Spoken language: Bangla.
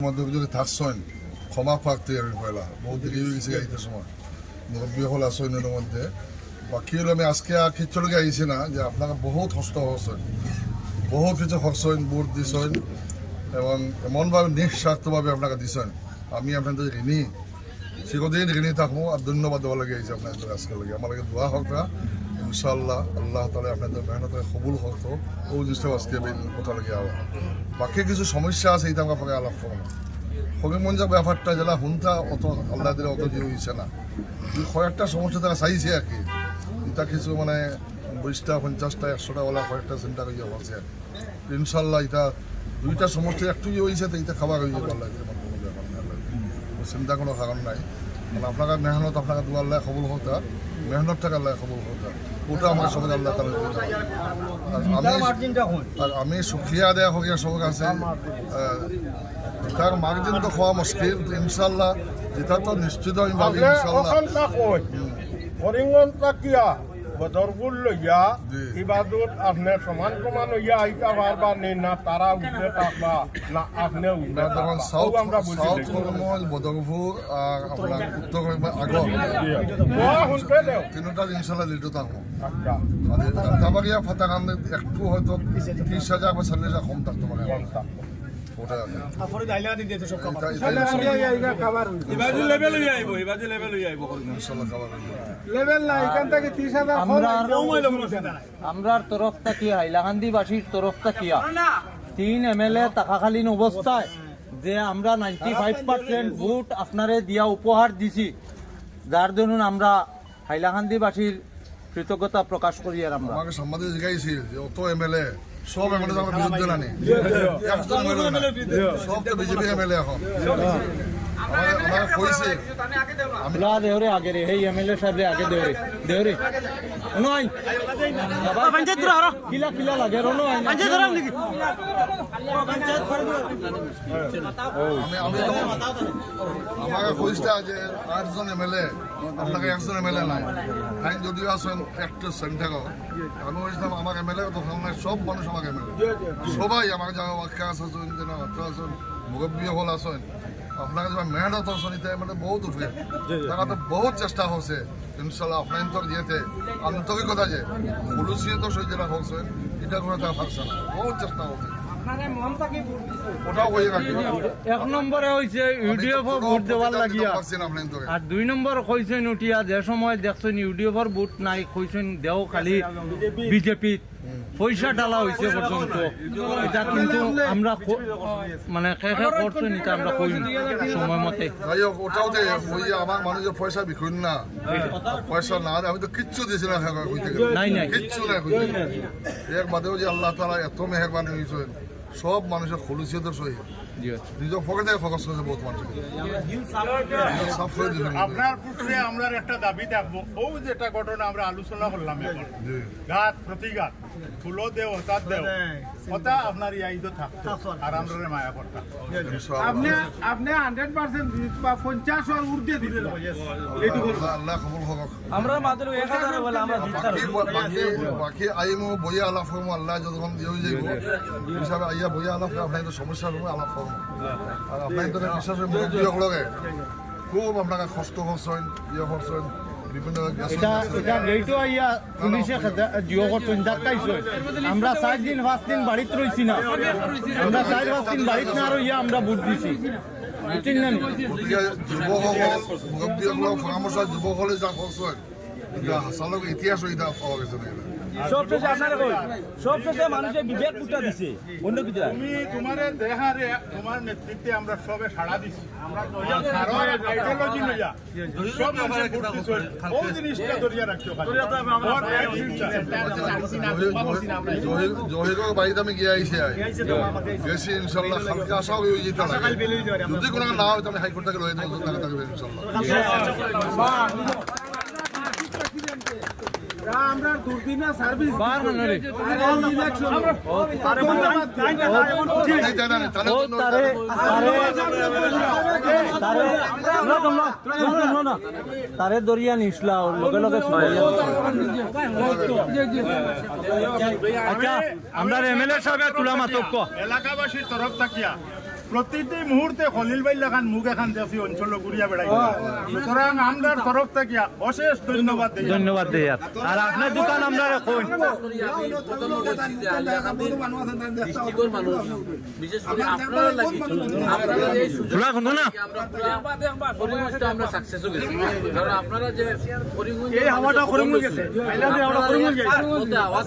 মধ্যে যদি থাকছেন ক্ষমা প্রার্থী আমি পয়লা বহু দেরি হয়ে গেছে গাইতে সময় মুরব্বী হল আসইনের মধ্যে বাকি হলো আমি আজকে আর কিচ্ছুকে আইছি না যে আপনারা বহুত কষ্ট হচ্ছেন বহুত কিছু করছেন বুট দিছেন এবং এমনভাবে নিঃস্বার্থভাবে আপনারা দিছেন আমি আপনাদের ঋণী চিরদিন ঋণী থাকবো আর ধন্যবাদ দেওয়া লাগে আইছি আপনাদের আজকে লাগে আমার লাগে দোয়া হোক না ইনশাআল্লাহ আল্লাহ তালা আপনাদের মেহনতকে কবুল করতো ও জিনিসটা আজকে কথা লাগে আবার বাকি কিছু সমস্যা আছে এটা আমার পরে আলাপ করবো হবিমঞ্জা ব্যাপারটা যেটা হুনটা অত আল্লাহ দিলে অত দিয়ে হয়েছে না কয়েকটা সমস্যা তারা চাইছে আর কি এটা কিছু মানে 20টা 50টা 100টা ওলা কয়েকটা চিন্তা করে হচ্ছে ইনশাল্লাহ এটা দুইটা সমস্যা একটু হয়েছে তো এটা খাবার হয়ে যাবে আল্লাহ কোনো ব্যাপার না চিন্তা কোনো কারণ নাই মানে আপনারা মেহনত আপনারা দু আল্লাহ কবুল হতা মেহনত থেকে আল্লাহ কবুল হতা ওটা আমার সবাই আল্লাহ তালা আর আমি সুখিয়া দেয়া হকিয়া সবার আছে তার মার্জিন তো খাওয়া মুশকিল ইনশাল্লাহ এটা তো নিশ্চিত আমি ভাবি ইনশাল্লাহ বদরগুল লইয়া ইবাদত আপনি সমান সমান হইয়া আইতা বারবার নেই না তারা উঠে থাকবা না আপনি উঠে তখন সাউথ করিমগঞ্জ বদরপুর আর আপনার উত্তর করিমগঞ্জ আগর তিনটা ইনশাল্লাহ লিডো থাকবো তারপরে ফাতাকান্দ একটু হয়তো 30,000 বা 40,000 কম থাকতো মানে আমরার তরফ থাকিয়া হাইলাকান্দিবাসীর তরফ থাকিয়া 3 MLA টাকাকালীন অবস্থায় যে আমরা 95% ভোট আপনারে দিয়া উপহার দিছি যার জন্য আমরা হাইলাকান্দিবাসীর কৃতজ্ঞতা প্রকাশ করি। আর আমরা আমাকে সম্মানিত জিজ্ঞাসি যে অত এমএলএ সব এমএলএ আমরা বিরুদ্ধে নানি সব তো বিজেপি এমএলএ এখন আমরা কইছি আমরা দেহরে আগে রে এই এমএলএ সাহেব আগে দেহরে নয় বাবা পঞ্চায়েত ধরা কিলা কিলা লাগে রনো পঞ্চায়েত ধরা নাকি পঞ্চায়েত আমাকে কইছটা যে 8 জন এমএলএ আপনাকে 1 জন এমএলএ নাই আইন যদিও আছেন একটা সেন্টার আমি বলছিলাম আমার এমএলএ তো সামনে সব মানুষ আমাকে এমএলএ সবাই আমার যারা ওয়াক্কা আছেন যেন আছেন মুরব্বী হল আছেন আপনাকে যখন মেহনত হচ্ছেন এটা মানে বহুত উপরে তারা তো বহুত চেষ্টা হচ্ছে ইনশাল্লাহ আপনার তো দিয়েতে আন্তরিকতা যে পুলিশিয়ে তো সই যেটা হচ্ছেন এটা করে তারা পারছে না বহুত চেষ্টা হচ্ছে এক নম্বরে হয়েছে ইউডিএফ ভোট দেওয়ার লাগিয়া আর 2 নম্বর কইছেন উঠিয়া যে সময় দেখছেন ইউডিএফ ভোট নাই কইছেন দেও খালি বিজেপি পয়সা ডালা হয়েছে পর্যন্ত এটা কিন্তু আমরা মানে খেয়ে করছেন এটা আমরা কই সময় মতে ওটাও যে আমার মানুষের পয়সা বিকুন না পয়সা না আমি তো কিচ্ছু দিয়েছি না কিচ্ছু না এক বাদেও যে আল্লাহ তালা এত মেহরবানি হয়েছেন সব মানুষের খলুসিয়তের সহিত নিজের পকেটে খরচ করেছে বহুত মানুষ আপনার পুত্রে আমরা একটা দাবি থাকবো ও যেটা ঘটনা আমরা আলোচনা করলাম এখন ঘাত প্রতিঘাত ফুলো দেও হতাত দেও কথা আপনার ইয়াইদো থাকতো আর আমরা মায়া করতাম আপনি 100% বা 50 আর ঊর্ধ্বে দিলেন আল্লাহ কবুল হোক আমরা মাত্র 1000 বলে আমরা বাকি আইমো বইয়া আলাপ করবো আল্লাহ যতক্ষণ দিয়ে যাইব হিসাবে আইয়া বইয়া আলাপ আপনার তো সমস্যা হবে আলাপ করবো আর আপনার তো বিশ্বাস মুরব্বীগুলোকে খুব আপনাকে কষ্ট করছেন ইয়ে করছেন আমরা 4 দিন 5 দিন বাড়িতে রয়েছি না আমরা 4-5 দিন বাড়িতে না রইয়া আমরা ভোট দিছি যুবকসকল পরামর্শ যুবকসকলে যা করছেন হাসালক ইতিহাস এটা পাওয়া গেছে সবশেষে আপনারা কই সবশেষে মানুষের বিবেক পুটা দিছে অন্য কিছু তুমি তোমারে দেহারে তোমার নেতৃত্বে আমরা সবে সাড়া দিছি আমরা আইডিয়োলজি লইয়া সব মানুষের ভোট দিছো ওই জিনিসটা ধরিয়া রাখছো জহিরের বাড়িতে আমি গিয়ে আইছি গেছি ইনশাল্লাহ কালকে আশা হয়ে যেতে যদি কোনো না হয় তাহলে হাইকোর্ট থেকে রয়ে থাকবে ইনশাল্লাহ আমরা দুর্দিনা সার্ভিস বার নরে তারে দরিয়া নিসলা লগে লগে আচ্ছা আমরা এমএলএ সাহেব তুলা মাতক এলাকাবাসীর তরফ থাকিয়া প্রতিটি মুহূর্তে খলিল ভাই লাখান মুখ এখান দেশি অঞ্চল ঘুরিয়া বেড়াই সুতরাং আমরা তরফ থেকে অশেষ ধন্যবাদ দিই ধন্যবাদ দেই আর আপনার দোকান আমরা কোন ডিস্ট্রিক্টের মানুষ বিশেষ করে আপনারা লাগি আপনারা এই সুযোগ শোনা শুনো না পরিবেশটা আমরা সাকসেস হয়ে গেছি কারণ আপনারা যে পরিবেশ এই হাওয়াটা করিমগঞ্জ গেছে আইলা আমরা করিমগঞ্জ গেছি আওয়াজ